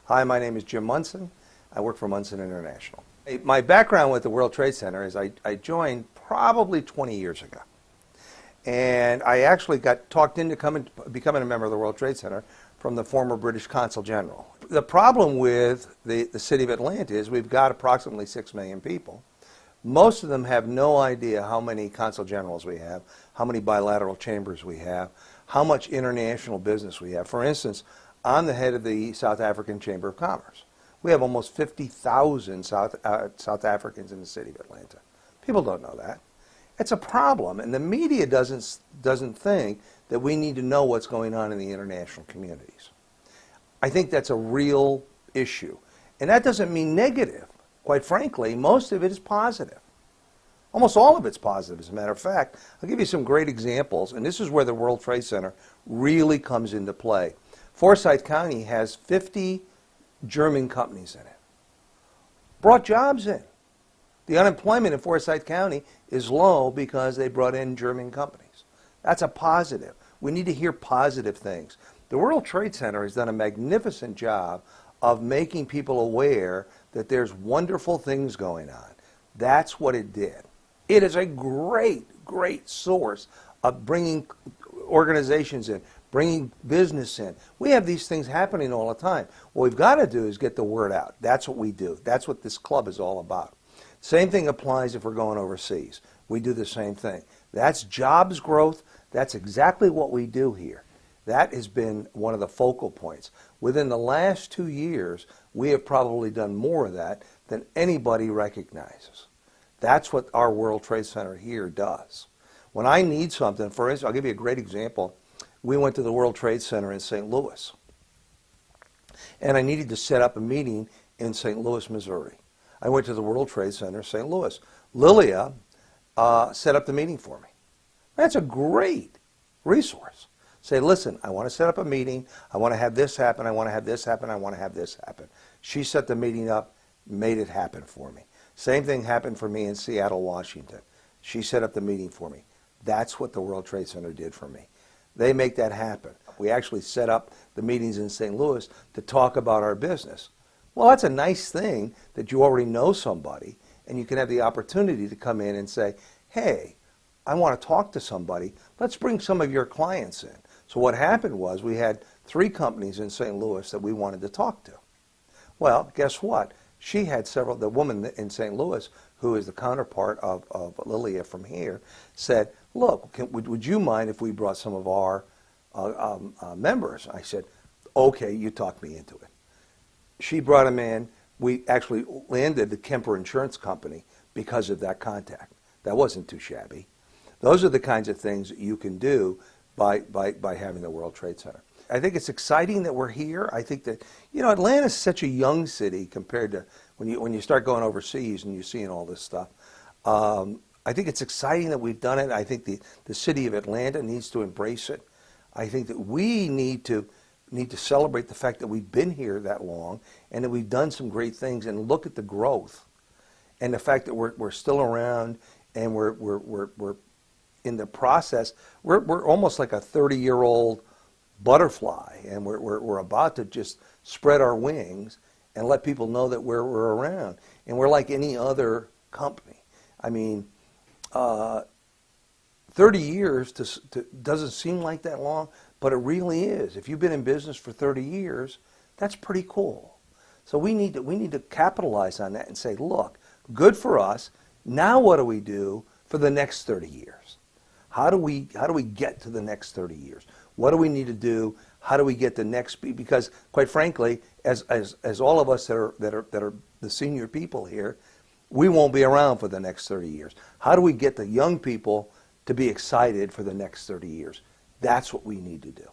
Hi, my name is Jim Munson. I work for Munson International. My background with the World Trade Center is I joined probably 20 years ago. And I actually got talked into becoming a member of the World Trade Center from the former British Consul General. The problem with the city of Atlanta is we've got approximately 6 million people. Most of them have no idea how many consul generals we have, how many bilateral chambers we have, how much international business we have. For instance, I'm the head of the South African Chamber of Commerce. We have almost 50,000 South Africans in the city of Atlanta. People don't know that. It's a problem, and the media doesn't think that we need to know what's going on in the international communities. I think that's a real issue. And that doesn't mean negative. Quite frankly, most of it is positive. Almost all of it's positive, as a matter of fact. I'll give you some great examples, and this is where the World Trade Center really comes into play. Forsyth County has 50 German companies in it. Brought jobs in. The unemployment in Forsyth County is low because they brought in German companies. That's a positive. We need to hear positive things. The World Trade Center has done a magnificent job of making people aware that there's wonderful things going on. That's what it did. It is a great, great source of bringing organizations in, bringing business in. We have these things happening all the time. What we've got to do is get the word out. That's what we do. That's what this club is all about. Same thing applies if we're going overseas. We do the same thing. That's jobs growth. That's exactly what we do here. That has been one of the focal points. Within the last 2 years, we have probably done more of that than anybody recognizes. That's what our World Trade Center here does. When I need something, for instance, I'll give you a great example. We went to the World Trade Center in St. Louis, and I needed to set up a meeting in St. Louis, Missouri. I went to the World Trade Center, St. Louis. Lilia set up the meeting for me. That's a great resource. Say, listen, I want to set up a meeting. I want to have this happen. I want to have this happen. I want to have this happen. She set the meeting up, made it happen for me. Same thing happened for me in Seattle, Washington. She set up the meeting for me. That's what the World Trade Center did for me. They make that happen. We actually set up the meetings in St. Louis to talk about our business. Well, that's a nice thing that you already know somebody, and you can have the opportunity to come in and say, hey, I want to talk to somebody. Let's bring some of your clients in. So what happened was we had 3 companies in St. Louis that we wanted to talk to. Well, guess what? She had several, the woman in St. Louis, who is the counterpart of Lilia from here, said, look, would you mind if we brought some of our members? I said, okay, you talked me into it. She brought them in. We actually landed the Kemper Insurance Company because of that contact. That wasn't too shabby. Those are the kinds of things that you can do by having the World Trade Center. I think it's exciting that we're here. I think that, you know, Atlanta's such a young city compared to when you start going overseas and you're seeing all this stuff. I think it's exciting that we've done it. I think the city of Atlanta needs to embrace it. I think that we need to celebrate the fact that we've been here that long and that we've done some great things and look at the growth and the fact that we're still around and we're in the process. We're almost like a 30-year-old butterfly, and we're about to just spread our wings and let people know that we're around. And we're like any other company. I mean, 30 years doesn't seem like that long, but it really is. If you've been in business for 30 years, that's pretty cool. So we need to capitalize on that and say, look, good for us. Now what do we do for the next 30 years? How do we get to the next 30 years? What do we need to do? How do we get the next? Because quite frankly, as all of us that are the senior people here, we won't be around for the next 30 years. How do we get the young people to be excited for the next 30 years? That's what we need to do.